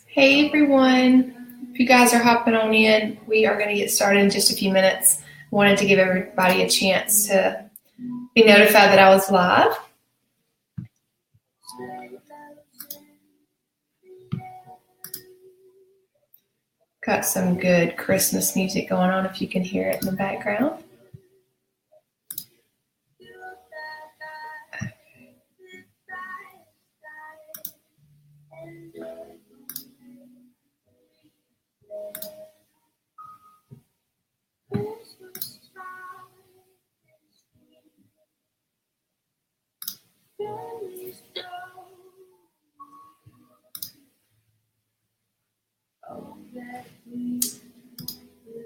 Hey everyone, if you guys are hopping on in, we are going to get started in just a few minutes. I wanted to give everybody a chance to be notified that I was live. Got some good Christmas music going on if you can hear it in the background.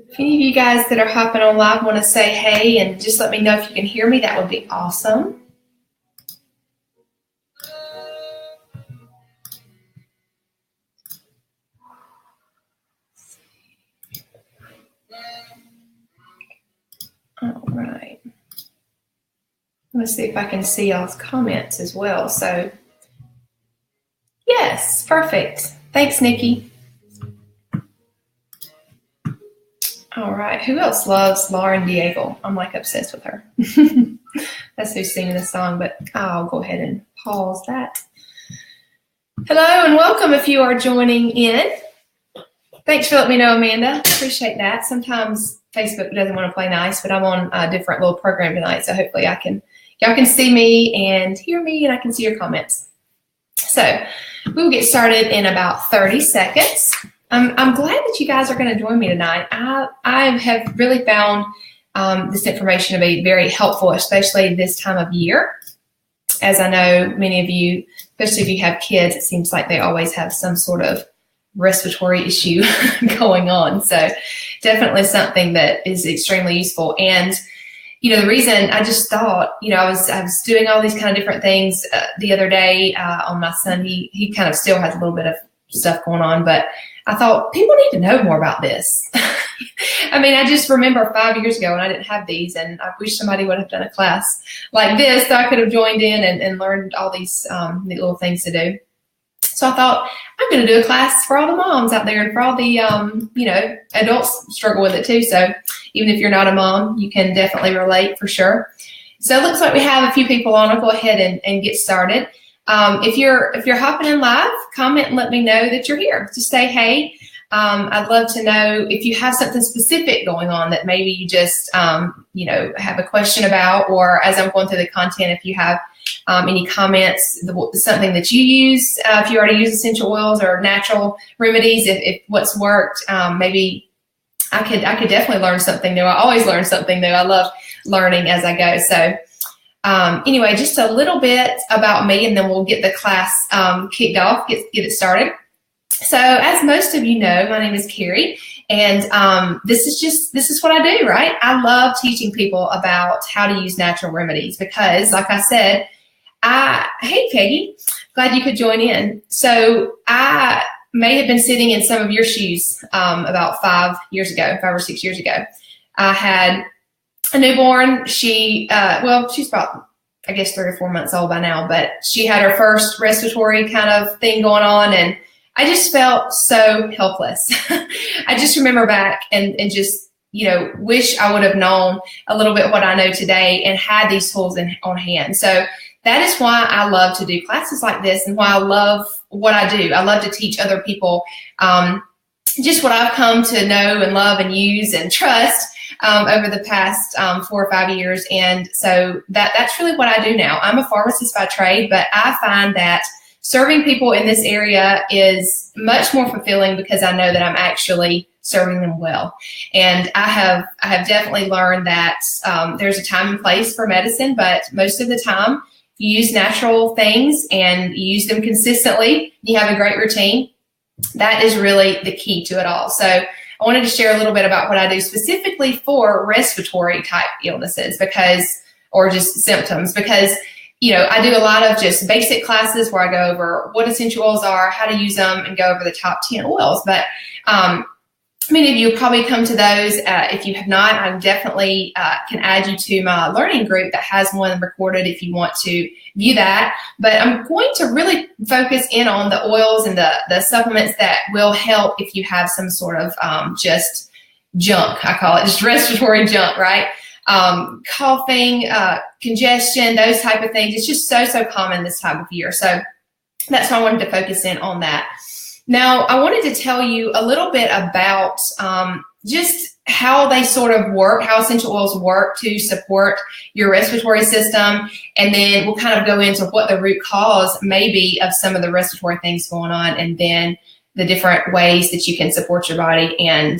If any of you guys that are hopping on live want to say hey and just let me know if you can hear me, that would be awesome. All right. Let's see if I can see y'all's comments as well. So, yes, perfect. Thanks, Nikki. All right. Who else loves Lauren Diego? I'm like obsessed with her. That's who's singing the song, but I'll go ahead and pause that. Hello and welcome if you are joining in. Thanks for letting me know, Amanda. Appreciate that. Sometimes Facebook doesn't want to play nice, but I'm on a different little program tonight, so hopefully y'all can see me and hear me, and I can see your comments. So we will get started in about 30 seconds. I'm glad that you guys are going to join me tonight. I have really found this information to be very helpful, especially this time of year. As I know many of you, especially if you have kids, it seems like they always have some sort of respiratory issue going on. So definitely something that is extremely useful. And the reason I just thought, I was doing all these kind of different things the other day on my son. He kind of still has a little bit of stuff going on, but I thought people need to know more about this. I mean, I just remember 5 years ago when I didn't have these, and I wish somebody would have done a class like this so I could have joined in and learned all these neat little things to do. So I thought, I'm going to do a class for all the moms out there and for all the, adults struggle with it too. So even if you're not a mom, you can definitely relate for sure. So it looks like we have a few people on. I'll go ahead and get started. If you're hopping in live, comment and let me know that you're here. Just say, hey, I'd love to know if you have something specific going on that maybe you just, have a question about, or as I'm going through the content, if you have any comments, something that you use, if you already use essential oils or natural remedies, if what's worked, maybe I could definitely learn something new. I always learn something new. I love learning as I go. So anyway, just a little bit about me, and then we'll get the class kicked off, get it started. So as most of you know, my name is Carrie, and this is what I do, right? I love teaching people about how to use natural remedies because, like I said, hey, Peggy, glad you could join in. So I may have been sitting in some of your shoes about 5 or 6 years ago. I had a newborn. She's about, I guess, 3 or 4 months old by now, but she had her first respiratory kind of thing going on, and I just felt so helpless. I just remember back and just, wish I would have known a little bit what I know today and had these tools on hand. So that is why I love to do classes like this and why I love what I do. I love to teach other people just what I've come to know and love and use and trust over the past 4 or 5 years. And so that's really what I do now. I'm a pharmacist by trade, but I find that serving people in this area is much more fulfilling because I know that I'm actually serving them well. And I have definitely learned that there's a time and place for medicine, but most of the time, if you use natural things and you use them consistently, you have a great routine, that is really the key to it all. So I wanted to share a little bit about what I do specifically for respiratory type illnesses or just symptoms, because I do a lot of just basic classes where I go over what essential oils are, how to use them, and go over the top 10 oils. But Many of you will probably come to those. If you have not, I definitely can add you to my learning group that has one recorded if you want to view that. But I'm going to really focus in on the oils and the supplements that will help if you have some sort of just junk, I call it, just respiratory junk, right? Coughing, congestion, those type of things. It's just so common this time of year. So that's why I wanted to focus in on that. Now, I wanted to tell you a little bit about just how they sort of work, how essential oils work to support your respiratory system. And then we'll kind of go into what the root cause may be of some of the respiratory things going on, and then the different ways that you can support your body and,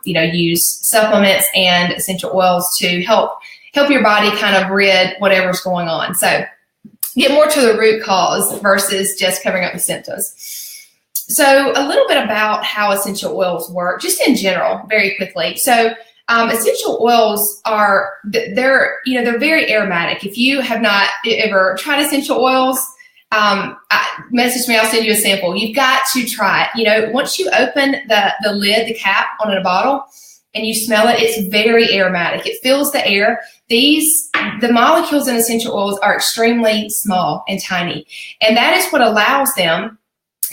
use supplements and essential oils to help your body kind of rid whatever's going on. So get more to the root cause versus just covering up the symptoms. So a little bit about how essential oils work, just in general, very quickly. So essential oils they're very aromatic. If you have not ever tried essential oils, message me, I'll send you a sample. You've got to try it. Once you open the lid, the cap on a bottle, and you smell it, it's very aromatic. It fills the air. The molecules in essential oils are extremely small and tiny, and that is what allows them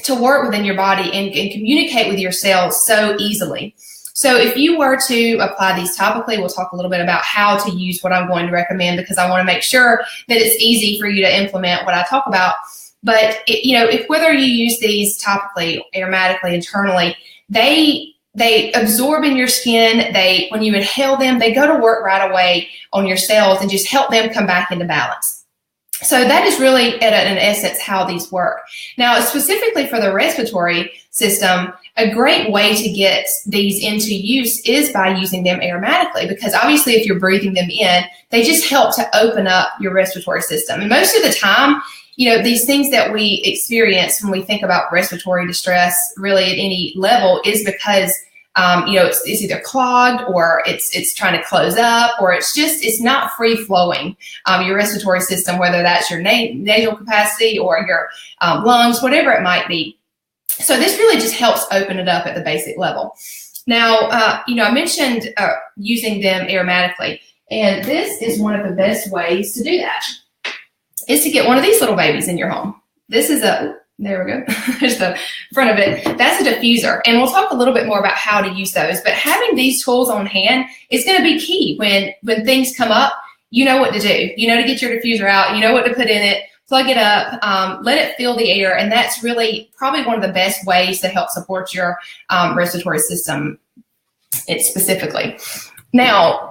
to work within your body and communicate with your cells so easily. So if you were to apply these topically, we'll talk a little bit about how to use what I'm going to recommend, because I want to make sure that it's easy for you to implement what I talk about. But if whether you use these topically, aromatically, internally, they absorb in your skin. When you inhale them, they go to work right away on your cells and just help them come back into balance. So that is really, in essence, how these work. Now, specifically for the respiratory system, a great way to get these into use is by using them aromatically, because obviously if you're breathing them in, they just help to open up your respiratory system. And most of the time, these things that we experience when we think about respiratory distress, really at any level, is because it's either clogged, or it's trying to close up, or it's not free flowing. Your respiratory system, whether that's your nasal capacity or your lungs, whatever it might be. So this really just helps open it up at the basic level. Now, I mentioned using them aromatically, and this is one of the best ways to do that, is to get one of these little babies in your home. This is there we go. There's the front of it. That's a diffuser. And we'll talk a little bit more about how to use those. But having these tools on hand is going to be key when things come up. You know what to do. You know to get your diffuser out. You know what to put in it. Plug it up. Let it fill the air. And that's really probably one of the best ways to help support your respiratory system specifically. Now,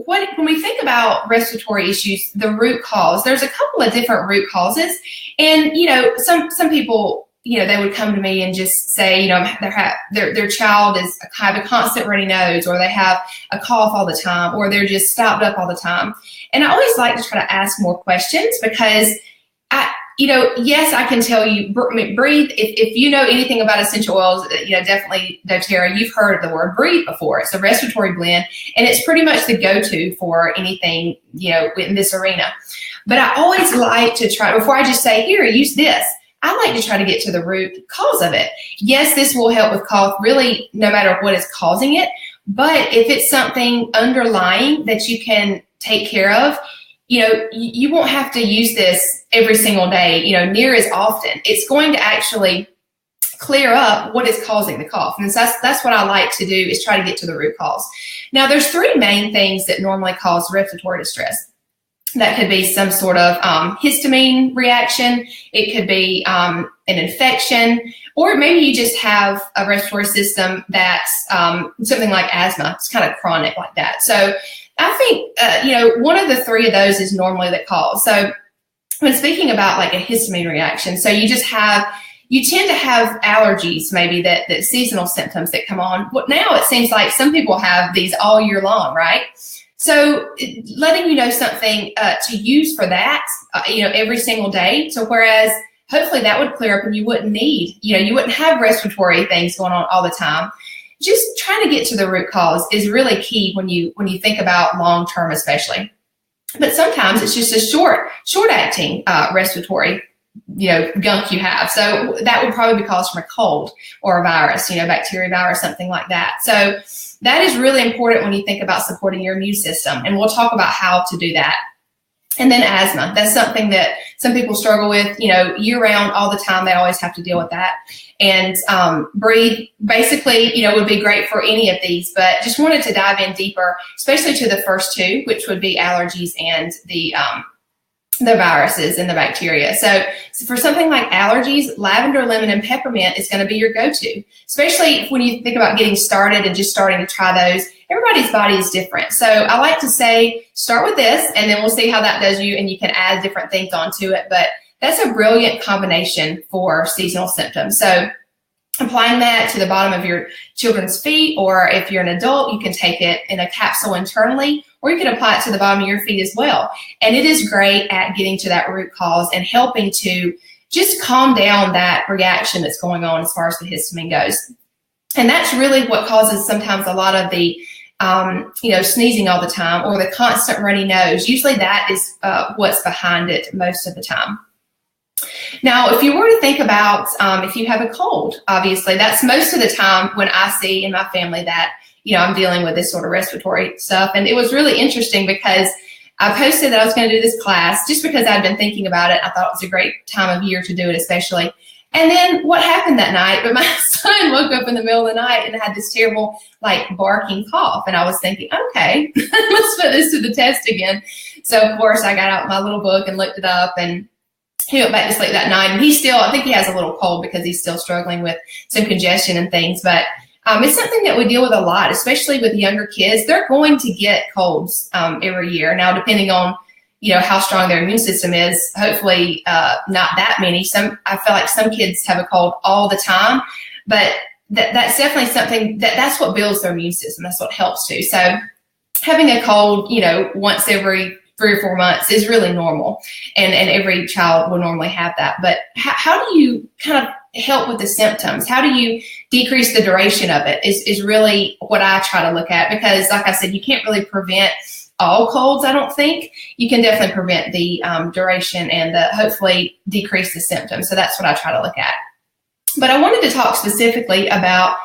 when we think about respiratory issues, the root cause, there's a couple of different root causes. And, some people, they would come to me and just say, their child is have a constant runny nose, or they have a cough all the time, or they're just stopped up all the time. And I always like to try to ask more questions, because yes, I can tell you, breathe. If you know anything about essential oils, definitely, doTERRA, you've heard of the word breathe before. It's a respiratory blend, and it's pretty much the go-to for anything, in this arena. But I always like to try, before I just say, here, use this, I like to try to get to the root cause of it. Yes, this will help with cough, really, no matter what is causing it. But if it's something underlying that you can take care of, you won't have to use this every single day, near as often. It's going to actually clear up what is causing the cough. And that's what I like to do, is try to get to the root cause. Now, there's three main things that normally cause respiratory distress. That could be some sort of histamine reaction. It could be an infection, or maybe you just have a respiratory system that's something like asthma. It's kind of chronic like that. So I think, one of the three of those is normally the cause. So when speaking about like a histamine reaction, so you tend to have allergies, maybe that seasonal symptoms that come on. But now it seems like some people have these all year long, right? So letting you know something to use for that, every single day. So whereas hopefully that would clear up and you wouldn't need, you wouldn't have respiratory things going on all the time. Just trying to get to the root cause is really key when you think about long-term especially. But sometimes it's just a short-acting respiratory gunk you have. So that would probably be caused from a cold or a virus, bacteria, virus, something like that. So that is really important when you think about supporting your immune system. And we'll talk about how to do that. And then asthma. That's something that some people struggle with, year round, all the time. They always have to deal with that. And breathe, basically, would be great for any of these. But just wanted to dive in deeper, especially to the first two, which would be allergies and the viruses and the bacteria. So for something like allergies, lavender, lemon, and peppermint is going to be your go-to, especially when you think about getting started and just starting to try those. Everybody's body is different. So I like to say, start with this, and then we'll see how that does you, and you can add different things onto it. But that's a brilliant combination for seasonal symptoms. So applying that to the bottom of your children's feet, or if you're an adult, you can take it in a capsule internally, or you can apply it to the bottom of your feet as well. And it is great at getting to that root cause and helping to just calm down that reaction that's going on as far as the histamine goes. And that's really what causes sometimes a lot of the sneezing all the time, or the constant runny nose. Usually that is what's behind it most of the time. Now, if you were to think about if you have a cold, obviously that's most of the time when I see in my family that, I'm dealing with this sort of respiratory stuff. And it was really interesting because I posted that I was going to do this class just because I'd been thinking about it. I thought it was a great time of year to do it, especially. And then what happened that night, but my son woke up in the middle of the night and had this terrible, barking cough. And I was thinking, okay, let's put this to the test again. So, of course, I got out my little book and looked it up, and he went back to sleep that night. And I think he has a little cold because he's still struggling with some congestion and things. But it's something that we deal with a lot, especially with younger kids. They're going to get colds every year. Now, depending on how strong their immune system is, hopefully not that many. I feel like some kids have a cold all the time, but that's definitely something that's what builds their immune system. That's what helps too. So having a cold, once every 3 or 4 months is really normal, and every child will normally have that. But how do you kind of help with the symptoms? How do you decrease the duration of it is really what I try to look at, because like I said, you can't really prevent all colds, I don't think. You can definitely prevent the duration and hopefully decrease the symptoms. So that's what I try to look at. But I wanted to talk specifically about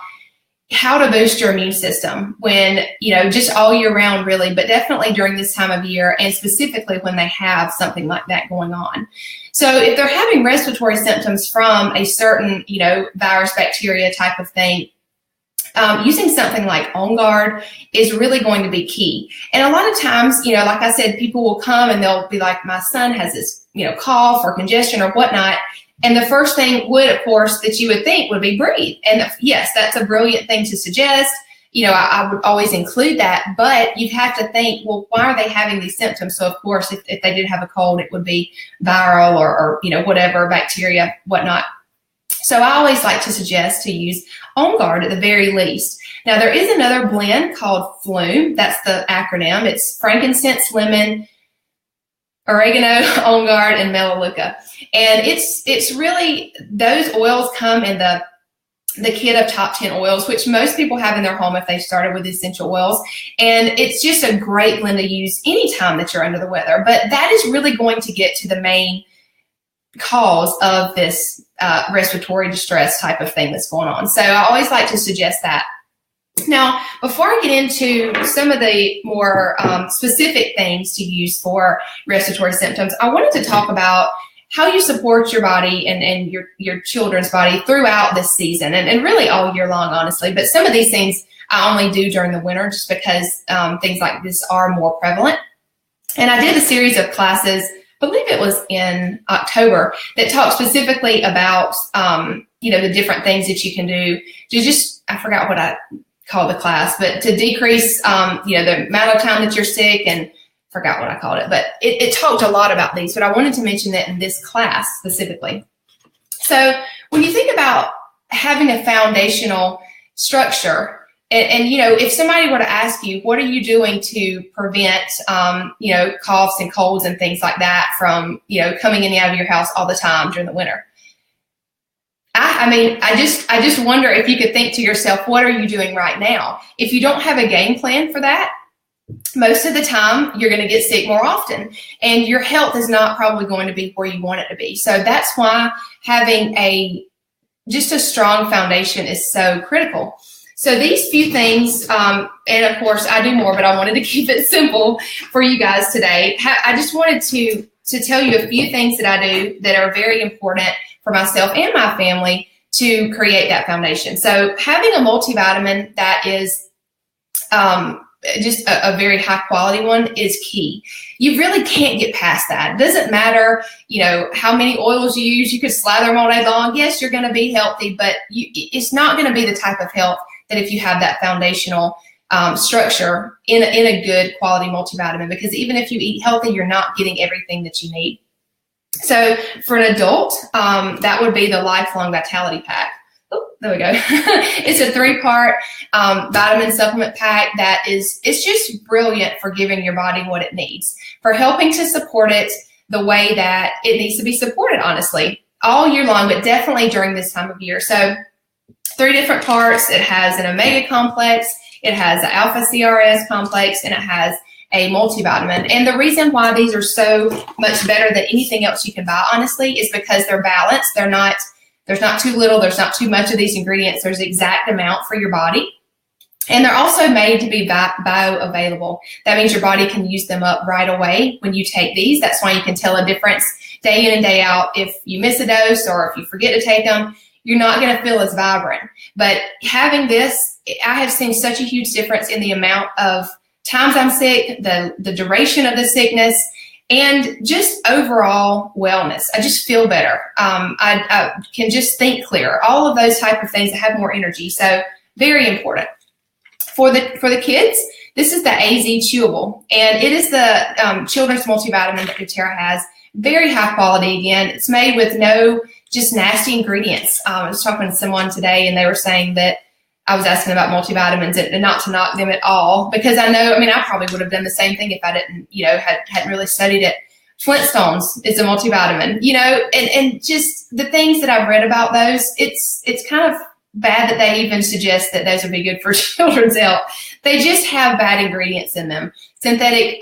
how to boost your immune system when, just all year round really, but definitely during this time of year, and specifically when they have something like that going on. So if they're having respiratory symptoms from a certain, virus, bacteria type of thing, using something like On Guard is really going to be key. And a lot of times, like I said, people will come and they'll be like, my son has this, cough or congestion or whatnot. And the first thing would, of course, that you would think would be breathe. And yes, that's a brilliant thing to suggest. I would always include that, but you have to think, well, why are they having these symptoms? So of course, if they did have a cold, it would be viral or whatever, bacteria, whatnot. So I always like to suggest to use On Guard at the very least. Now, there is another blend called Flume. That's the acronym. It's frankincense, lemon, oregano, On Guard, and melaleuca. And it's really, those oils come in the kit of top 10 oils, which most people have in their home if they started with essential oils. And it's just a great blend to use anytime that you're under the weather. But that is really going to get to the main cause of this respiratory distress type of thing that's going on. So I always like to suggest that. Now, before I get into some of the more specific things to use for respiratory symptoms, I wanted to talk about how you support your body and your children's body throughout this season and really all year long, honestly. But some of these things I only do during the winter just because things like this are more prevalent. And I did a series of classes, I believe it was in October, that talked specifically about, the different things that you can do to just, I forgot what I called the class, but to decrease, the amount of time that you're sick, and forgot what I called it, but it talked a lot about these, but I wanted to mention that in this class specifically. So when you think about having a foundational structure, and if somebody were to ask you, what are you doing to prevent, coughs and colds and things like that from, coming in and out of your house all the time during the winter? I just wonder if you could think to yourself, what are you doing right now? If you don't have a game plan for that, most of the time you're going to get sick more often, and your health is not probably going to be where you want it to be. So that's why having just a strong foundation is so critical. So these few things, and of course I do more, but I wanted to keep it simple for you guys today. I just wanted to tell you a few things that I do that are very important for myself and my family to create that foundation. So having a multivitamin that is just a very high quality one is key. You really can't get past that. It doesn't matter, how many oils you use. You could slather them all day long. Yes, you're going to be healthy, but it's not going to be the type of health that if you have that foundational structure in a good quality multivitamin, because even if you eat healthy, you're not getting everything that you need. So for an adult, that would be the Lifelong Vitality Pack. Oh, there we go. It's a 3-part vitamin supplement pack it's just brilliant for giving your body what it needs, for helping to support it the way that it needs to be supported, honestly, all year long, but definitely during this time of year. So 3 different parts. It has an omega complex, it has an alpha CRS complex, and it has a multivitamin. And the reason why these are so much better than anything else you can buy, honestly, is because they're balanced. There's not too little, there's not too much of these ingredients. There's the exact amount for your body. And they're also made to be bioavailable. That means your body can use them up right away when you take these. That's why you can tell a difference day in and day out. If you miss a dose or if you forget to take them, you're not going to feel as vibrant. But having this, I have seen such a huge difference in the amount of times I'm sick, the duration of the sickness, and just overall wellness. I just feel better. I can just think clearer. All of those type of things that have more energy. So very important. For the kids, this is the AZ Chewable, and it is the children's multivitamin that doTERRA has. Very high quality. Again, it's made with no just nasty ingredients. I was talking to someone today, and they were saying that I was asking about multivitamins and not to knock them at all, because I probably would have done the same thing if I didn't, hadn't really studied it. Flintstones is a multivitamin, and just the things that I've read about those, it's kind of bad that they even suggest that those would be good for children's health. They just have bad ingredients in them, synthetic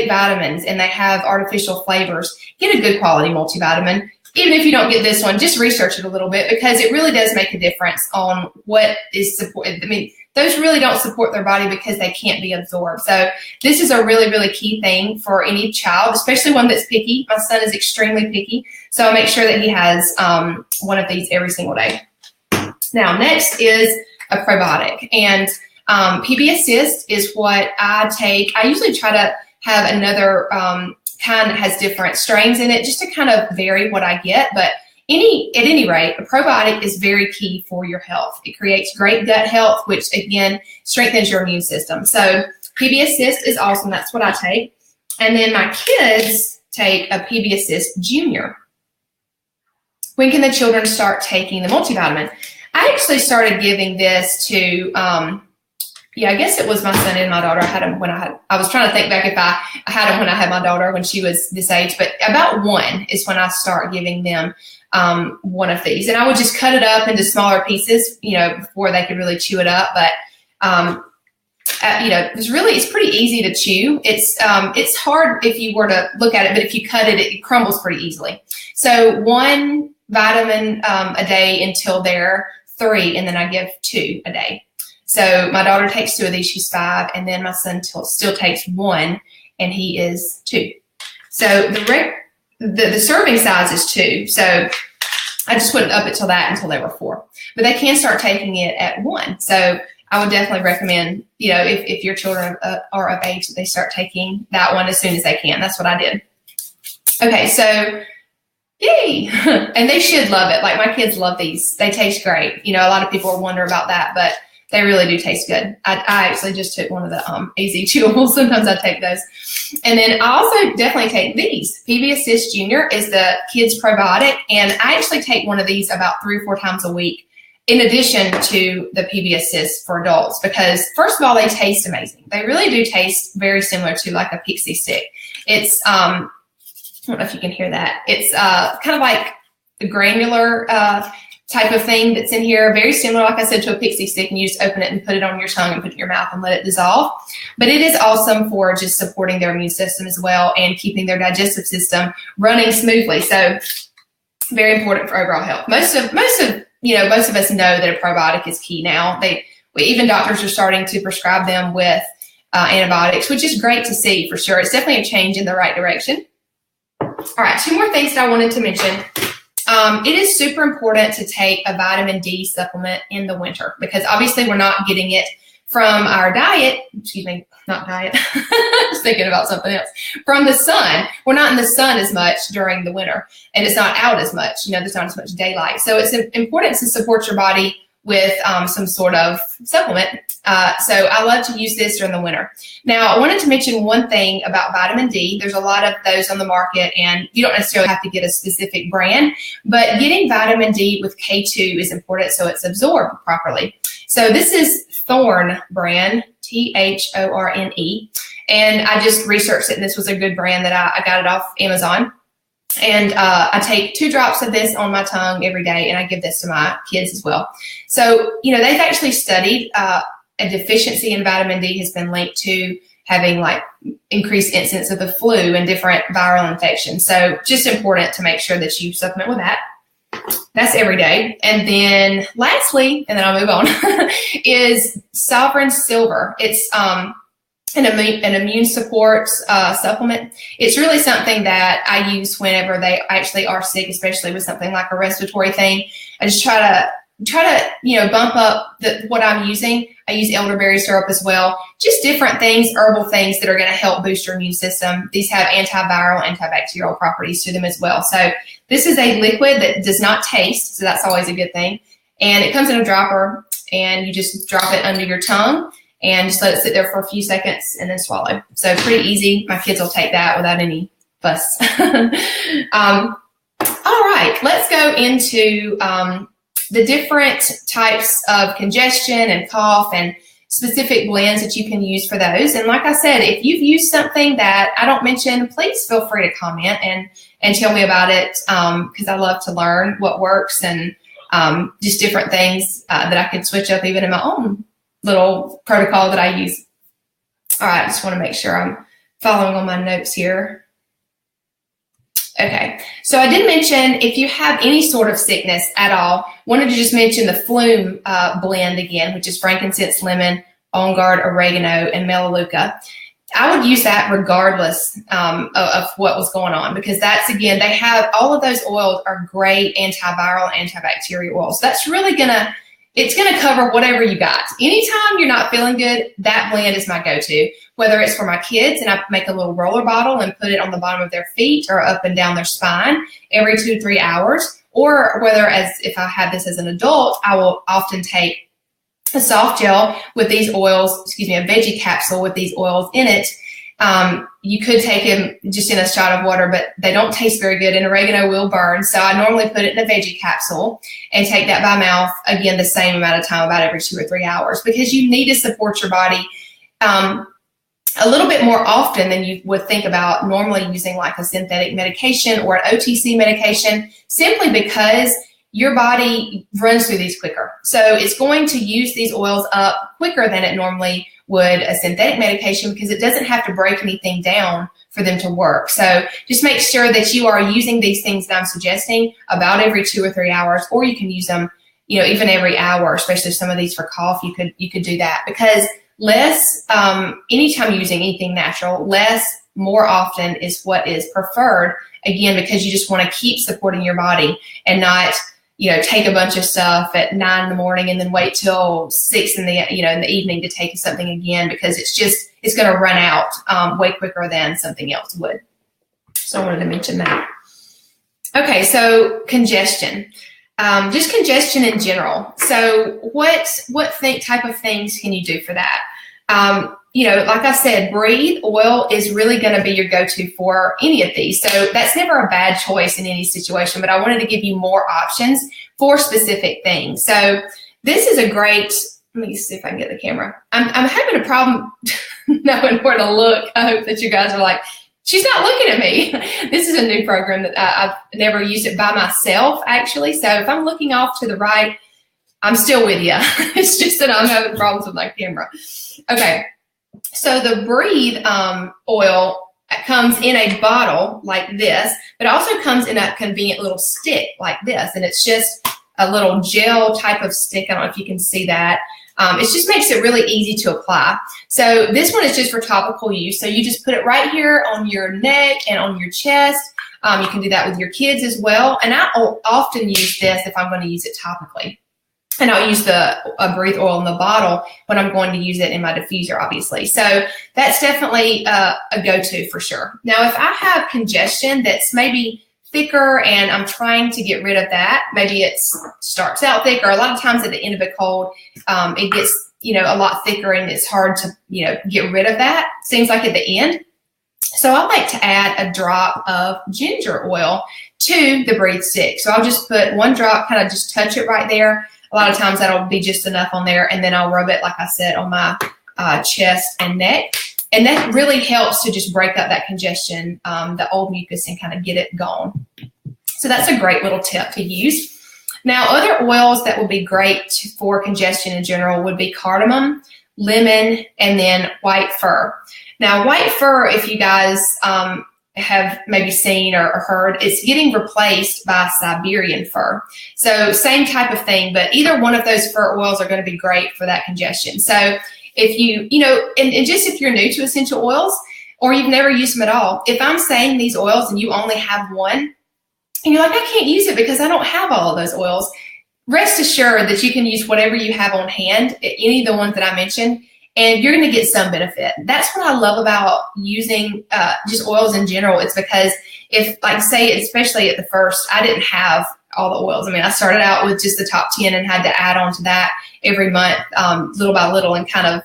vitamins, and they have artificial flavors. Get a good quality multivitamin. Even if you don't get this one, just research it a little bit, because it really does make a difference on what is supported. Those really don't support their body because they can't be absorbed. So this is a really, really key thing for any child, especially one that's picky. My son is extremely picky, so I'll make sure that he has one of these every single day. Now, next is a probiotic, and PB Assist is what I take. I usually try to have another kind that has different strains in it, just to kind of vary what I get. But at any rate, a probiotic is very key for your health. It creates great gut health, which again strengthens your immune system. So PB Assist is awesome. That's what I take. And then my kids take a PB Assist Junior. When can the children start taking the multivitamin? I actually started giving this to I guess it was my son and my daughter. I had them when I was trying to think back if I had them when I had my daughter when she was this age, but about 1 is when I start giving them one of these. And I would just cut it up into smaller pieces, before they could really chew it up. But, it's pretty easy to chew. It's hard if you were to look at it, but if you cut it, it crumbles pretty easily. So 1 vitamin a day until they're 3, and then I give 2 a day. So my daughter takes 2 of these, she's 5, and then my son still takes 1, and he is 2. So the serving size is 2. So I just wouldn't up it until they were 4. But they can start taking it at 1. So I would definitely recommend, if your children are of age, that they start taking that one as soon as they can. That's what I did. Okay, so yay! And they should love it. Like, my kids love these. They taste great. A lot of people wonder about that, but they really do taste good. I actually just took one of the AZ Chewables. Sometimes I take those. And then I also definitely take these. PB Assist Junior is the kids probiotic, and I actually take one of these about 3 or 4 times a week, in addition to the PB Assist for adults, because first of all, they taste amazing. They really do taste very similar to like a Pixie Stick. It's I don't know if you can hear that. It's kind of like the granular type of thing that's in here. Very similar, like I said, to a pixie stick, and you just open it and put it on your tongue and put it in your mouth and let it dissolve. But it is awesome for just supporting their immune system as well and keeping their digestive system running smoothly. So very important for overall health. Most of us know that a probiotic is key now. Even doctors are starting to prescribe them with antibiotics, which is great to see for sure. It's definitely a change in the right direction. All right, 2 more things that I wanted to mention. It is super important to take a vitamin D supplement in the winter because obviously we're not getting it from our diet. Excuse me, not diet. I was thinking about something else. From the sun. We're not in the sun as much during the winter, and it's not out as much. There's not as much daylight. So it's important to support your body with some sort of supplement. So I love to use this during the winter. Now, I wanted to mention one thing about vitamin D. There's a lot of those on the market, and you don't necessarily have to get a specific brand, but getting vitamin D with K2 is important so it's absorbed properly. So this is Thorne brand, Thorne, and I just researched it, and this was a good brand that I got it off Amazon. And I take 2 drops of this on my tongue every day, and I give this to my kids as well. So, they've actually studied a deficiency in vitamin D has been linked to having like increased incidence of the flu and different viral infections. So just important to make sure that you supplement with that. That's every day. And then lastly, and then I'll move on, is Sovereign Silver. It's an immune support supplement. It's really something that I use whenever they actually are sick, especially with something like a respiratory thing. I just try to bump up what I'm using. I use elderberry syrup as well. Just different things, herbal things that are going to help boost your immune system. These have antiviral, antibacterial properties to them as well. So this is a liquid that does not taste, so that's always a good thing. And it comes in a dropper, and you just drop it under your tongue and just let it sit there for a few seconds and then swallow. So pretty easy. My kids will take that without any fuss. All right, let's go into the different types of congestion and cough and specific blends that you can use for those. And like I said, if you've used something that I don't mention, please feel free to comment and tell me about it because I love to learn what works and just different things that I could switch up even in my own little protocol that I use. All right, I just want to make sure I'm following on my notes here. Okay, so I did mention if you have any sort of sickness at all, wanted to just mention the Flume blend again, which is frankincense, lemon, on guard, oregano, and melaleuca. I would use that regardless of what was going on because that's, again, they have all of those oils are great antiviral, antibacterial oils. That's really it's gonna cover whatever you got. Anytime you're not feeling good, that blend is my go-to. Whether it's for my kids and I make a little roller bottle and put it on the bottom of their feet or up and down their spine every 2 to 3 hours, or whether if I have this as an adult, I will often take a soft gel with these oils, a veggie capsule with these oils in it. You could take them just in a shot of water, but they don't taste very good and oregano will burn. So I normally put it in a veggie capsule and take that by mouth, again, the same amount of time, about every 2 or 3 hours, because you need to support your body a little bit more often than you would think about normally using like a synthetic medication or an OTC medication, simply because your body runs through these quicker. So it's going to use these oils up quicker than it normally would a synthetic medication because it doesn't have to break anything down for them to work. So just make sure that you are using these things that I'm suggesting about every 2 or 3 hours, or you can use them, even every hour, especially some of these for cough, you could do that because less, anytime you're using anything natural, less more often is what is preferred, again, because you just want to keep supporting your body and not, take a bunch of stuff at 9 in the morning and then wait till 6 in the evening to take something again, because it's going to run out way quicker than something else would. So I wanted to mention that. Okay, so congestion. Just congestion in general. So what type of things can you do for that? Like I said, Breathe oil is really going to be your go-to for any of these. So that's never a bad choice in any situation, but I wanted to give you more options for specific things. So this is a great, let me see if I can get the camera. I'm having a problem knowing where to look. I hope that you guys are like She's not looking at me. This is a new program that I've never used it by myself, actually. So if I'm looking off to the right, I'm still with you. It's just that I'm having problems with my camera. Okay. So the Breathe oil comes in a bottle like this, but it also comes in a convenient little stick like this. And it's just a little gel type of stick. I don't know if you can see that. It just makes it really easy to apply. So this one is just for topical use. So you just put it right here on your neck and on your chest. You can do that with your kids as well. And I often use this if I'm going to use it topically. And I'll use the Breathe oil in the bottle when I'm going to use it in my diffuser, obviously. So that's definitely a go-to for sure. Now, if I have congestion that's maybe thicker and I'm trying to get rid of that, maybe it starts out thicker. A lot of times at the end of a cold, it gets, a lot thicker and it's hard to, get rid of that. Seems like at the end. So I like to add a drop of ginger oil to the Breathe stick. So I'll just put one drop, kind of just touch it right there. A lot of times that'll be just enough on there. And then I'll rub it, like I said, on my chest and neck. And that really helps to just break up that congestion, the old mucus, and kind of get it gone. So that's a great little tip to use. Now, other oils that would be great for congestion in general would be cardamom, lemon, and then white fir. Now, white fir, if you guys have maybe seen or heard, it's getting replaced by Siberian fir. So same type of thing, but either one of those fir oils are going to be great for that congestion. So if you, and just if you're new to essential oils or you've never used them at all, if I'm saying these oils and you only have one and you're like, I can't use it because I don't have all of those oils, rest assured that you can use whatever you have on hand, any of the ones that I mentioned, and you're going to get some benefit. That's what I love about using just oils in general. It's because if, like, say, especially at the first, I didn't have all the oils. I mean, I started out with just the top 10 and had to add on to that every month, little by little, and kind of,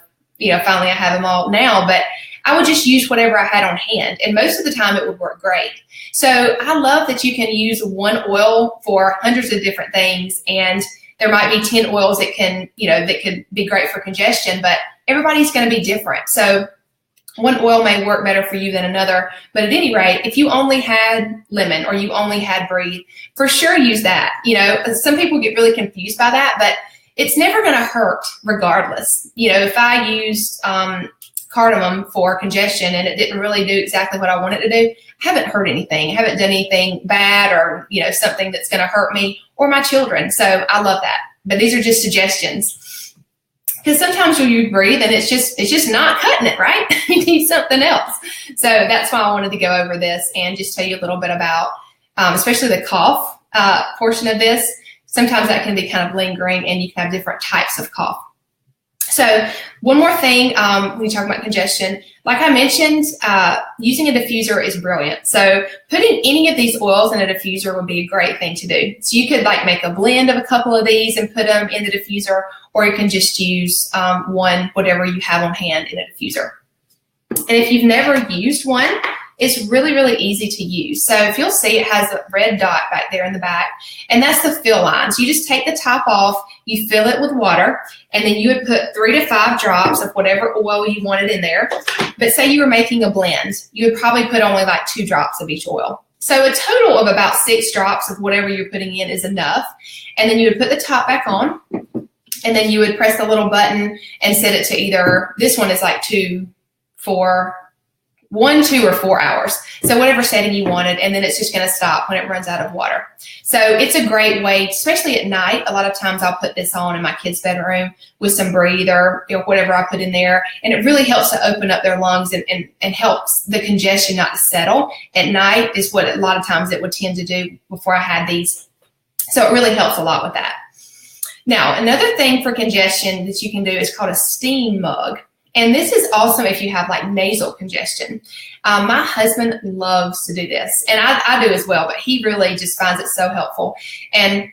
finally I have them all now. But I would just use whatever I had on hand, and most of the time it would work great. So I love that you can use one oil for hundreds of different things, and there might be 10 oils that can, that could be great for congestion, but everybody's going to be different. So one oil may work better for you than another, but at any rate, if you only had lemon or you only had Breathe, for sure use that. Some people get really confused by that, but it's never going to hurt regardless. If I used cardamom for congestion and it didn't really do exactly what I wanted to do, I haven't hurt anything. I haven't done anything bad or, something that's going to hurt me or my children. So I love that. But these are just suggestions. Because sometimes when you breathe and it's just not cutting it, right? You need something else. So that's why I wanted to go over this and just tell you a little bit about, especially the cough portion of this. Sometimes that can be kind of lingering and you can have different types of cough. So one more thing, when you talk about congestion, like I mentioned, using a diffuser is brilliant. So putting any of these oils in a diffuser would be a great thing to do. So you could make a blend of a couple of these and put them in the diffuser, or you can just use one, whatever you have on hand in a diffuser. And if you've never used one, it's really, really easy to use. So if you'll see, it has a red dot back there in the back, and that's the fill line. So you just take the top off, you fill it with water, and then you would put 3 to 5 drops of whatever oil you wanted in there. But say you were making a blend, you would probably put only 2 drops of each oil. So a total of about 6 drops of whatever you're putting in is enough. And then you would put the top back on, and then you would press the little button and set it to either, this one is 2, 4, 1, 2, or 4 hours. So whatever setting you wanted, and then it's just going to stop when it runs out of water. So it's a great way, especially at night. A lot of times I'll put this on in my kids' bedroom with some Breathe or whatever I put in there, and it really helps to open up their lungs and helps the congestion not to settle. At night is what a lot of times it would tend to do before I had these. So it really helps a lot with that. Now, another thing for congestion that you can do is called a steam mug. And this is awesome if you have nasal congestion. My husband loves to do this, and I do as well, but he really just finds it so helpful. And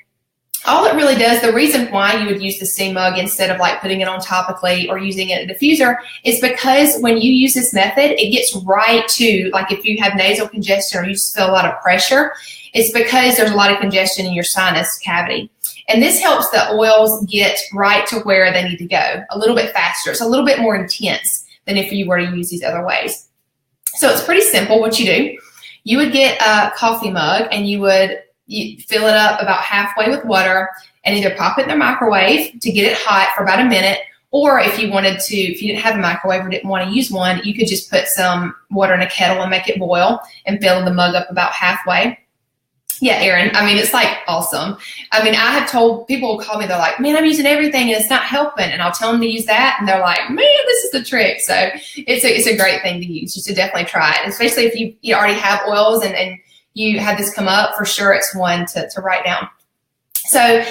all it really does, the reason why you would use the steam mug instead of putting it on topically or using it in a diffuser is because when you use this method, it gets right to, if you have nasal congestion or you just feel a lot of pressure, it's because there's a lot of congestion in your sinus cavity. And this helps the oils get right to where they need to go a little bit faster. It's a little bit more intense than if you were to use these other ways. So it's pretty simple what you do. You would get a coffee mug and you fill it up about halfway with water and either pop it in the microwave to get it hot for about a minute, or if you didn't have a microwave or didn't want to use one, you could just put some water in a kettle and make it boil and fill the mug up about halfway. Yeah, Erin, I mean, it's like awesome. I mean, I have told people will call me, they're like, man, I'm using everything and it's not helping. And I'll tell them to use that. And they're like, man, this is the trick. So it's a great thing to use. You should definitely try it, especially if you already have oils and you had this come up. For sure, it's one to write down. So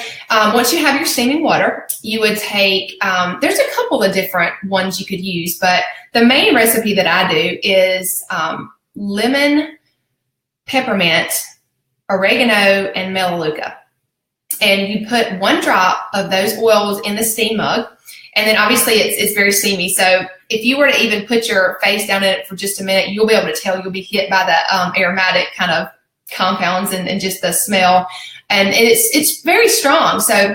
once you have your steaming water, you would take, there's a couple of different ones you could use, but the main recipe that I do is lemon, peppermint, oregano, and melaleuca. And you put 1 drop of those oils in the steam mug. And then obviously it's very steamy. So if you were to even put your face down in it for just a minute, you'll be able to tell you'll be hit by the aromatic kind of compounds and just the smell. And it's very strong. So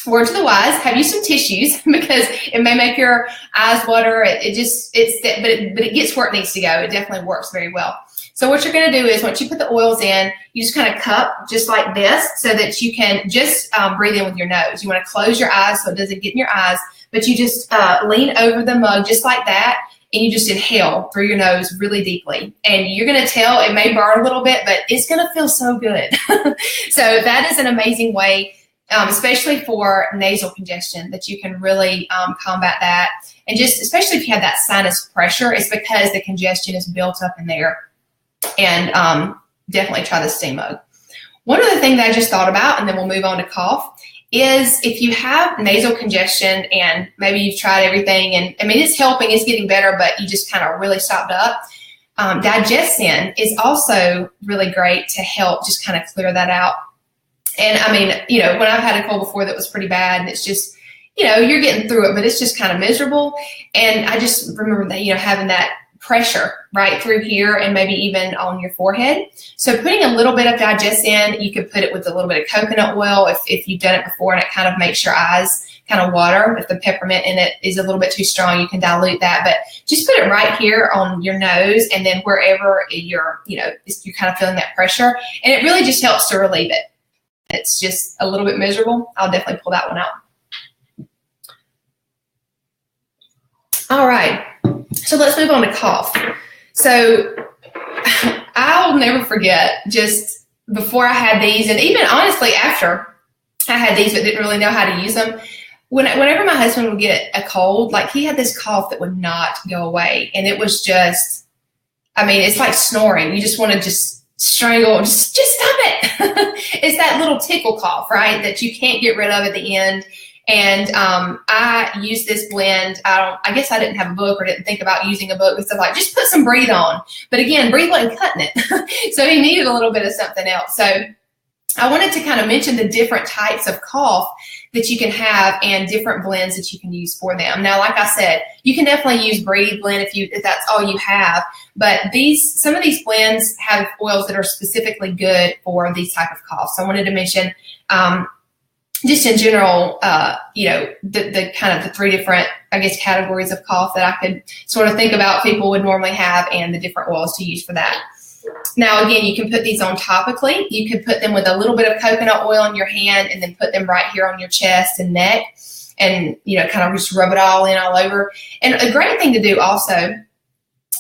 word to the wise, have you some tissues because it may make your eyes water. But it gets where it needs to go. It definitely works very well. So what you're going to do is once you put the oils in, you just kind of cup just like this so that you can just breathe in with your nose. You want to close your eyes so it doesn't get in your eyes, but you just lean over the mug just like that, and you just inhale through your nose really deeply. And you're going to tell it may burn a little bit, but it's going to feel so good. So that is an amazing way, especially for nasal congestion, that you can really combat that. And just especially if you have that sinus pressure, it's because the congestion is built up in there. And definitely try the steam mug. One other thing that I just thought about, and then we'll move on to cough, is if you have nasal congestion and maybe you've tried everything and I mean, it's helping, it's getting better, but you just kind of really stopped up. Digestin is also really great to help just kind of clear that out. And I mean, when I've had a cold before that was pretty bad and it's just, you're getting through it, but it's just kind of miserable. And I just remember that, having that pressure right through here and maybe even on your forehead. So putting a little bit of digestin, you could put it with a little bit of coconut oil if you've done it before and it kind of makes your eyes kind of water. If the peppermint in it is a little bit too strong, you can dilute that. But just put it right here on your nose and then wherever you're kind of feeling that pressure. And it really just helps to relieve it. It's just a little bit miserable. I'll definitely pull that one out. All right. So let's move on to cough. So I'll never forget, just before I had these, and even honestly after I had these but didn't really know how to use them, whenever my husband would get a cold, like he had this cough that would not go away. And it was just, I mean, it's like snoring. You just want to just strangle, just stop it. It's that little tickle cough, right, that you can't get rid of at the end. And I used this blend. I guess I didn't have a book or didn't think about using a book. But stuff like, just put some Breathe on. But again, Breathe wasn't cutting it. So he needed a little bit of something else. So I wanted to kind of mention the different types of cough that you can have and different blends that you can use for them. Now, like I said, you can definitely use Breathe blend if that's all you have. But some of these blends have oils that are specifically good for these type of coughs. So I wanted to mention just in general, the kind of the 3 different, I guess, categories of cough that I could sort of think about people would normally have and the different oils to use for that. Now, again, you can put these on topically. You could put them with a little bit of coconut oil in your hand and then put them right here on your chest and neck and, kind of just rub it all in all over. And a great thing to do also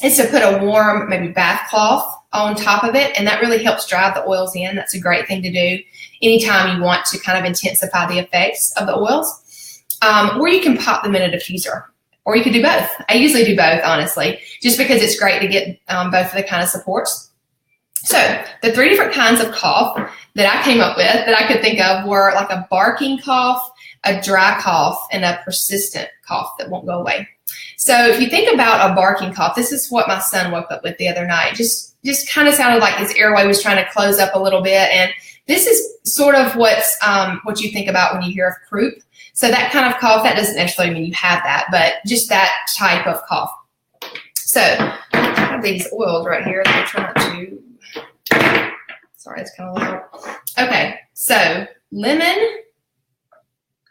is to put a warm, maybe bath cloth on top of it, and that really helps drive the oils in. That's a great thing to do anytime you want to kind of intensify the effects of the oils. Or you can pop them in a diffuser, or you could do both. I usually do both, honestly, just because it's great to get both of the kind of supports. So the 3 different kinds of cough that I came up with that I could think of were like a barking cough, a dry cough, and a persistent cough that won't go away. So if you think about a barking cough, this is what my son woke up with the other night. Just kind of sounded like his airway was trying to close up a little bit. And this is sort of what you think about when you hear of croup. So that kind of cough, that doesn't necessarily mean you have that, but just that type of cough. So I have these oils right here that I'm trying to, sorry, it's kind of loud. Okay, so lemon,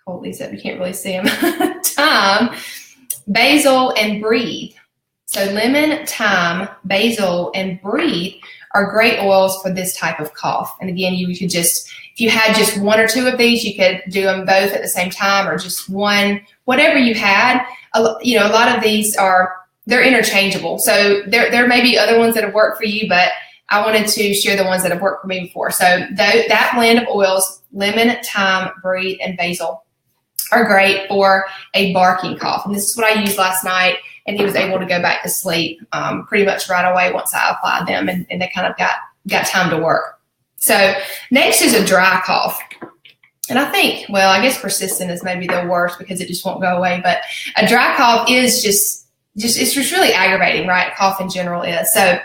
hold these up, you can't really see them, thyme, basil, and breathe. So lemon, thyme, basil, and breathe are great oils for this type of cough. And again, you could just, if you had just one or two of these, you could do them both at the same time or just one, whatever you had. A lot of these they're interchangeable. So there may be other ones that have worked for you, but I wanted to share the ones that have worked for me before. So that blend of oils, lemon, thyme, breathe, and basil, are great for a barking cough. And this is what I used last night, and he was able to go back to sleep pretty much right away once I applied them, and they kind of got time to work. So next is a dry cough. And I think, well, I guess persistent is maybe the worst because it just won't go away. But a dry cough is it's just really aggravating, right? Cough in general is. So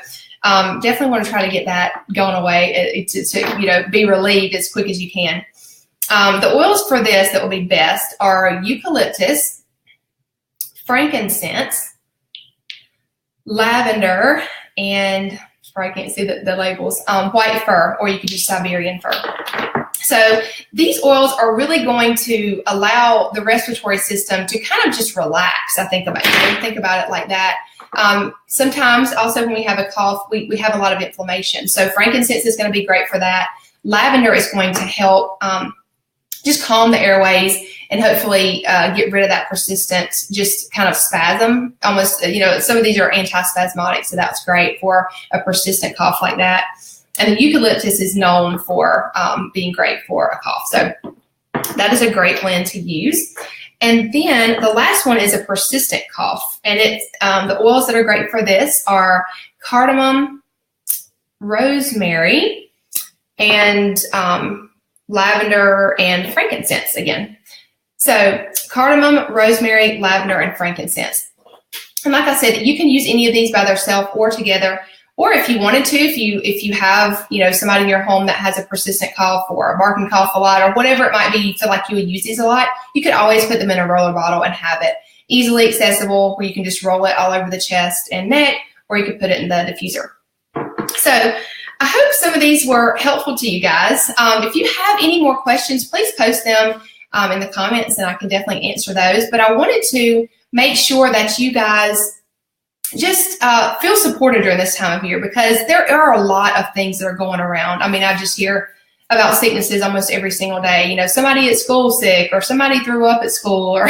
definitely want to try to get that going away to be relieved as quick as you can. The oils for this that will be best are eucalyptus, frankincense, lavender, and I can't see the labels, white fir, or you could use Siberian fir. So these oils are really going to allow the respiratory system to kind of just relax. I think about it like that. Sometimes also when we have a cough, we have a lot of inflammation. So frankincense is going to be great for that. Lavender is going to help just calm the airways and hopefully get rid of that persistent just kind of spasm. Almost, some of these are antispasmodic, so that's great for a persistent cough like that. And the eucalyptus is known for being great for a cough. So that is a great blend to use. And then the last one is a persistent cough. And it's the oils that are great for this are cardamom, rosemary, and lavender and frankincense again. So cardamom, rosemary, lavender, and frankincense. And like I said, you can use any of these by themselves or together. Or if you wanted to, if you have, somebody in your home that has a persistent cough or a barking cough a lot or whatever it might be, you feel like you would use these a lot, you could always put them in a roller bottle and have it easily accessible where you can just roll it all over the chest and neck, or you could put it in the diffuser. So I hope some of these were helpful to you guys. If you have any more questions, please post them in the comments and I can definitely answer those. But I wanted to make sure that you guys just feel supported during this time of year because there are a lot of things that are going around. I mean, I just hear about sicknesses almost every single day. Somebody at school sick or somebody threw up at school or,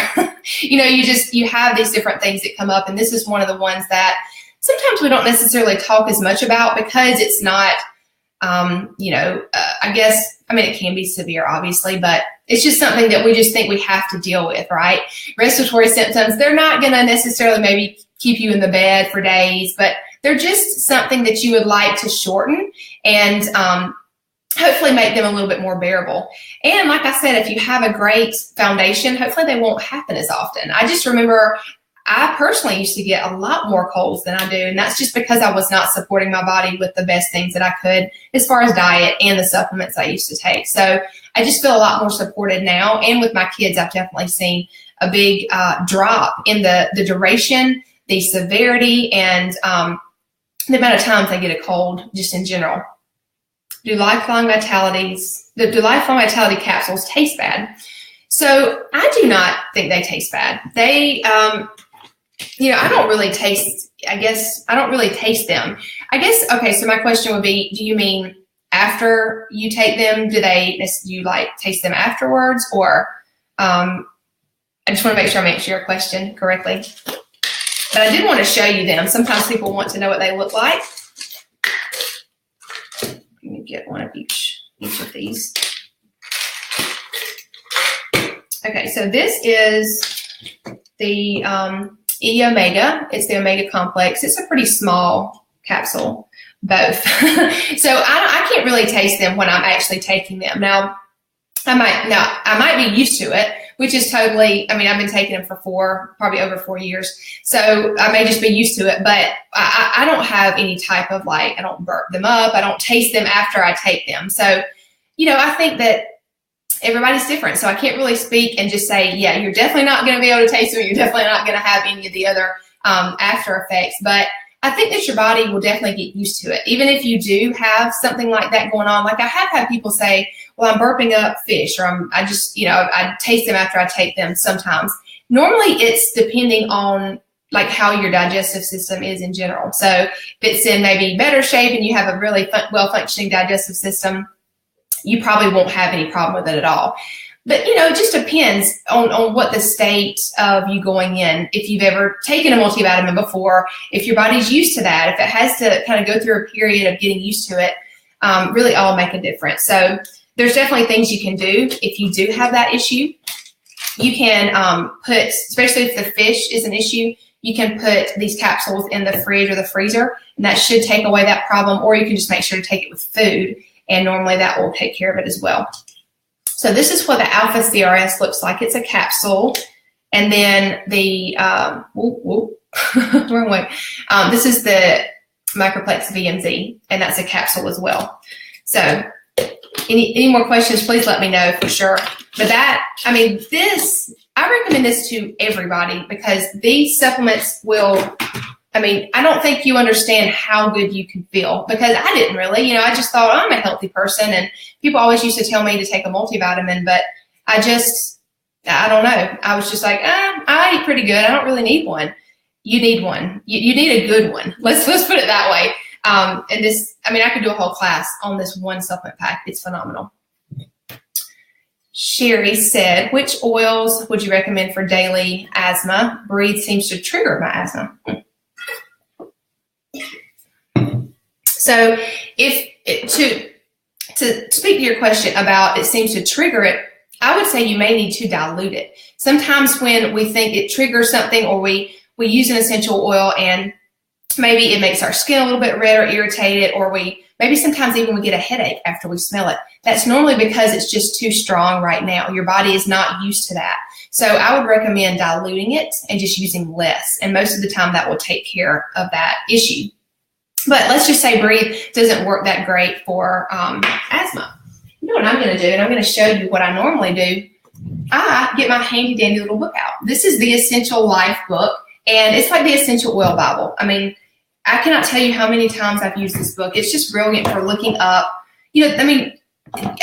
you have these different things that come up. And this is one of the ones that sometimes we don't necessarily talk as much about because it's not, it can be severe, obviously, but it's just something that we just think we have to deal with, right? Respiratory symptoms, they're not going to necessarily maybe keep you in the bed for days, but they're just something that you would like to shorten and hopefully make them a little bit more bearable. And like I said, if you have a great foundation, hopefully they won't happen as often. I just remember I personally used to get a lot more colds than I do, and that's just because I was not supporting my body with the best things that I could as far as diet and the supplements I used to take. So I just feel a lot more supported now, and with my kids, I've definitely seen a big drop in the duration, the severity, and the amount of times they get a cold just in general. Do lifelong vitality capsules taste bad? So I do not think they taste bad. They, I don't really taste them. Okay, so my question would be, do you mean after you take them? Do you taste them afterwards? Or I just want to make sure I'm answering your question correctly. But I did want to show you them. Sometimes people want to know what they look like. Let me get one of each of these. Okay, so this is the E Omega. It's the Omega Complex. It's a pretty small capsule, both. So I can't really taste them when I'm actually taking them. Now, I might be used to it, which is totally, I've been taking them for probably over 4 years. So I may just be used to it, but I don't have any type of I don't burp them up. I don't taste them after I take them. So, I think that everybody's different. So I can't really speak and just say, yeah, you're definitely not going to be able to taste them. You're definitely not going to have any of the other after effects. But I think that your body will definitely get used to it. Even if you do have something like that going on, like I have had people say, well, I'm burping up fish, or I taste them after I take them sometimes. Normally it's depending on like how your digestive system is in general. So if it's in maybe better shape and you have a really well-functioning digestive system, you probably won't have any problem with it at all. But, you know, it just depends on what the state of you going in. If you've ever taken a multivitamin before, if your body's used to that, if it has to kind of go through a period of getting used to it, really all make a difference. So there's definitely things you can do if you do have that issue. You can put, especially if the fish is an issue, you can put these capsules in the fridge or the freezer, and that should take away that problem, or you can just make sure to take it with food, and normally that will take care of it as well. So this is what the Alpha CRS looks like. It's a capsule, and then the, wrong way. This is the Microplex VMZ, and that's a capsule as well. So any more questions, please let me know for sure. But that, I mean, this, I recommend this to everybody because these supplements will, I mean, I don't think you understand how good you can feel because I didn't really, you know, I just thought I'm a healthy person and people always used to tell me to take a multivitamin, but I don't know. I was just like, I eat pretty good. I don't really need one. You need one. You need a good one. Let's put it that way. And this, I mean, I could do a whole class on this one supplement pack. It's phenomenal. Sherry said, which oils would you recommend for daily asthma? Breathe seems to trigger my asthma. So to speak to your question about it seems to trigger it, I would say you may need to dilute it. Sometimes when we think it triggers something or we use an essential oil and maybe it makes our skin a little bit red or irritated, or maybe sometimes even we get a headache after we smell it. That's normally because it's just too strong right now. Your body is not used to that. So I would recommend diluting it and just using less. And most of the time that will take care of that issue. But let's just say Breathe doesn't work that great for asthma. You know what I'm going to do, and I'm going to show you what I normally do. I get my handy dandy little book out. This is the Essential Life book, and it's like the Essential Oil Bible. I mean, I cannot tell you how many times I've used this book. It's just brilliant for looking up. You know, I mean,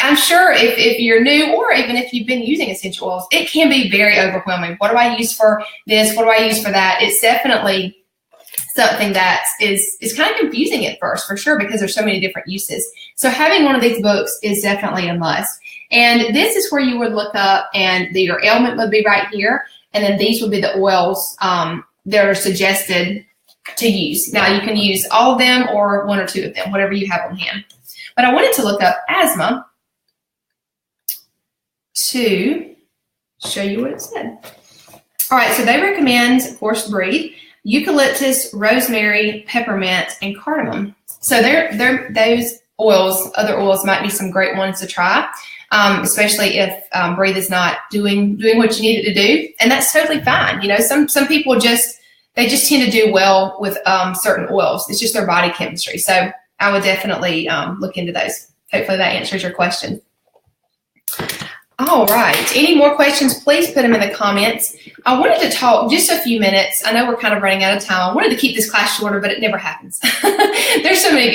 I'm sure if you're new or even if you've been using essential oils, it can be very overwhelming. What do I use for this? What do I use for that? It's definitely something that is kind of confusing at first, for sure, because there's so many different uses. So having one of these books is definitely a must. And this is where you would look up, and your ailment would be right here. And then these would be the oils that are suggested to use. Now, you can use all of them or one or two of them, whatever you have on hand. But I wanted to look up asthma to show you what it said. All right, so they recommend, of course, Breathe, eucalyptus, rosemary, peppermint, and cardamom. So those oils, other oils might be some great ones to try, especially if Breathe is not doing what you need it to do. And that's totally fine. You know, some people they just tend to do well with certain oils. It's just their body chemistry. So I would definitely look into those. Hopefully that answers your question. All right. Any more questions, please put them in the comments. I wanted to talk just a few minutes. I know we're kind of running out of time. I wanted to keep this class shorter, but it never happens. There's so many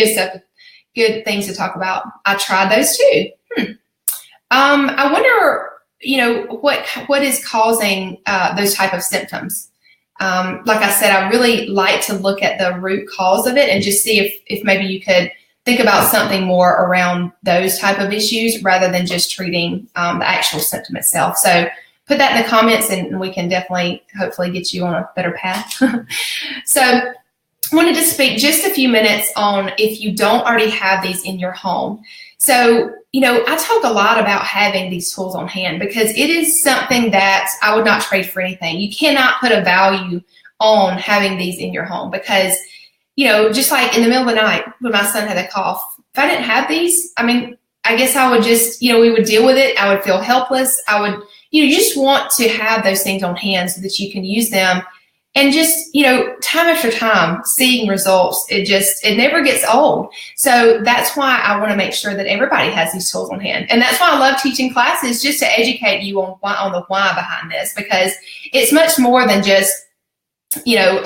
good things to talk about. I tried those too. I wonder, you know, what is causing those type of symptoms. Like I said, I really like to look at the root cause of it and just see if maybe you could think about something more around those type of issues rather than just treating the actual symptom itself. So put that in the comments and we can definitely, hopefully, get you on a better path. So I wanted to speak just a few minutes on if you don't already have these in your home. So, you know, I talk a lot about having these tools on hand because it is something that I would not trade for anything. You cannot put a value on having these in your home because, you know, just like in the middle of the night when my son had a cough, if I didn't have these, I mean, I guess I would just, you know, we would deal with it. I would feel helpless. I would, you know, you just want to have those things on hand so that you can use them. And just, you know, time after time, seeing results, it never gets old. So that's why I want to make sure that everybody has these tools on hand. And that's why I love teaching classes, just to educate you on the why behind this, because it's much more than just, you know,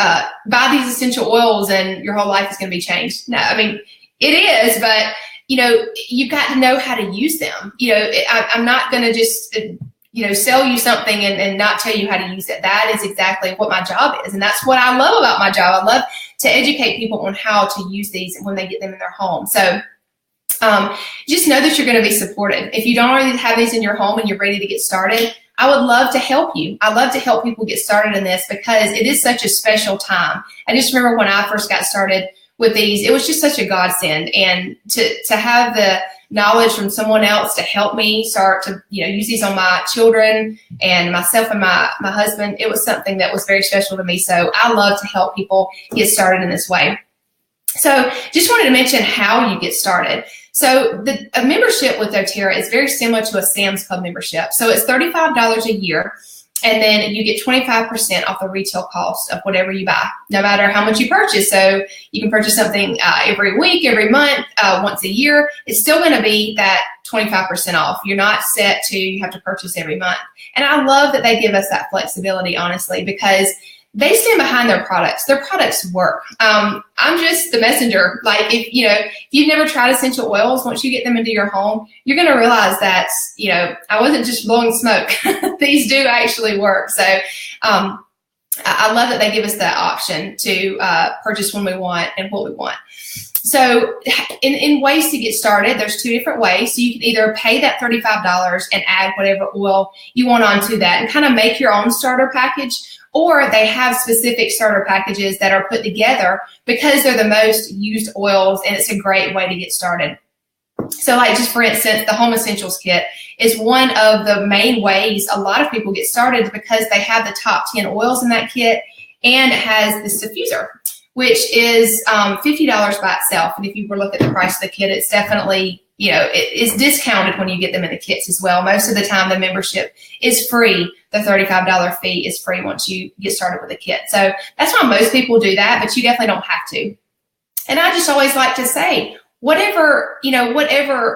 buy these essential oils and your whole life is going to be changed. No, I mean, it is, but, you know, you've got to know how to use them. You know, I'm not going to just, sell you something and not tell you how to use it. That is exactly what my job is. And that's what I love about my job. I love to educate people on how to use these when they get them in their home. So just know that you're going to be supported. If you don't already have these in your home and you're ready to get started, I would love to help you. I love to help people get started in this because it is such a special time. I just remember when I first got started with these, it was just such a godsend. And to have the knowledge from someone else to help me start to use these on my children and myself and my husband, it was something that was very special to me. So I love to help people get started in this way. So just wanted to mention how you get started. So a membership with doTERRA is very similar to a Sam's Club membership. So it's $35 a year, and then you get 25% off the retail cost of whatever you buy, no matter how much you purchase. So you can purchase something every week, every month, once a year. It's still going to be that 25% off. You're not set to you have to purchase every month. And I love that they give us that flexibility, honestly, because they stand behind their products. Their products work. I'm just the messenger. Like if you've never tried essential oils, once you get them into your home, you're going to realize that, I wasn't just blowing smoke. These do actually work. So I love that they give us that option to purchase when we want and what we want. So in ways to get started, there's two different ways. So you can either pay that $35 and add whatever oil you want onto that and kind of make your own starter package. Or they have specific starter packages that are put together because they're the most used oils, and it's a great way to get started. So like just for instance, the Home Essentials Kit is one of the main ways a lot of people get started because they have the top 10 oils in that kit, and it has this diffuser, which is $50 by itself. And if you were to look at the price of the kit, it's definitely, it is discounted when you get them in the kits as well. Most of the time, the membership is free. The $35 fee is free once you get started with a kit. So that's why most people do that, but you definitely don't have to. And I just always like to say, whatever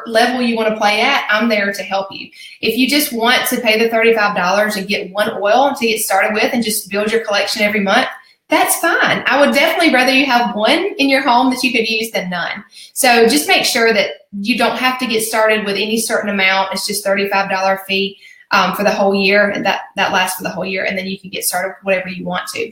level you want to play at, I'm there to help you. If you just want to pay the $35 and get one oil to get started with and just build your collection every month, that's fine. I would definitely rather you have one in your home that you could use than none. So just make sure that you don't have to get started with any certain amount. It's just $35 fee for the whole year, and that lasts for the whole year, and then you can get started with whatever you want to.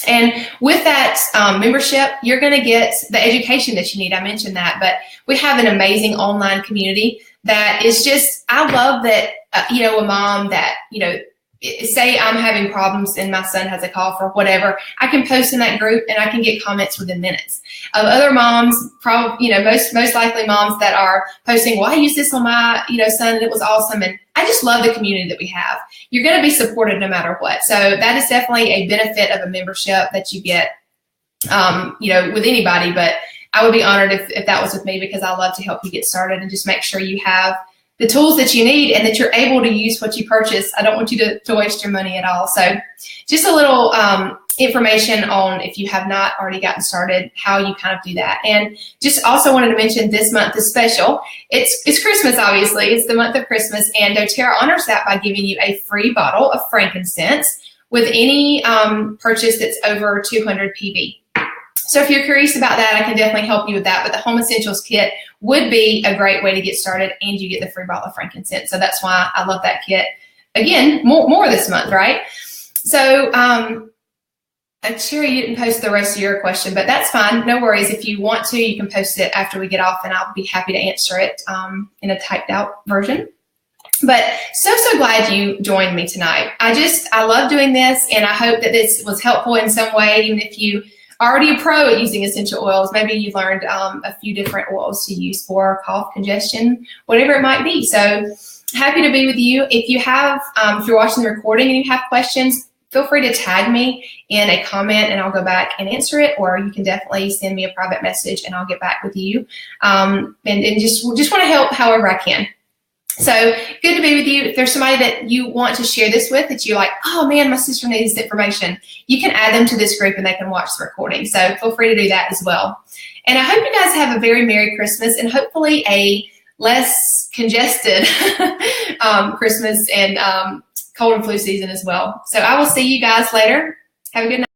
And with that membership, you're going to get the education that you need. I mentioned that, but we have an amazing online community that is just, I love that, a mom that, say I'm having problems and my son has a cough or whatever, I can post in that group and I can get comments within minutes. Other moms, probably, most likely moms that are posting, well, I used this on my, son and it was awesome. And I just love the community that we have. You're going to be supported no matter what. So that is definitely a benefit of a membership that you get, with anybody. But I would be honored if that was with me, because I love to help you get started and just make sure you have the tools that you need and that you're able to use what you purchase. I don't want you to waste your money at all. So just a little information on, if you have not already gotten started, how you kind of do that. And just also wanted to mention this month is special. It's Christmas, obviously. It's the month of Christmas, and doTERRA honors that by giving you a free bottle of frankincense with any purchase that's over 200 PV. So if you're curious about that, I can definitely help you with that. But the Home Essentials Kit would be a great way to get started, and you get the free bottle of frankincense. So that's why I love that kit. Again, more this month, right? So Sherry, you didn't post the rest of your question, but that's fine. No worries. If you want to, you can post it after we get off, and I'll be happy to answer it in a typed out version. But so glad you joined me tonight. I love doing this, and I hope that this was helpful in some way, even if you already a pro at using essential oils. Maybe you've learned a few different oils to use for cough, congestion, whatever it might be. So happy to be with you. If you're watching the recording and you have questions, feel free to tag me in a comment and I'll go back and answer it, or you can definitely send me a private message and I'll get back with you. And just want to help however I can. So good to be with you. If there's somebody that you want to share this with, that you're like, oh man, my sister needs this information, you can add them to this group and they can watch the recording. So feel free to do that as well. And I hope you guys have a very Merry Christmas, and hopefully a less congested Christmas and cold and flu season as well. So I will see you guys later. Have a good night.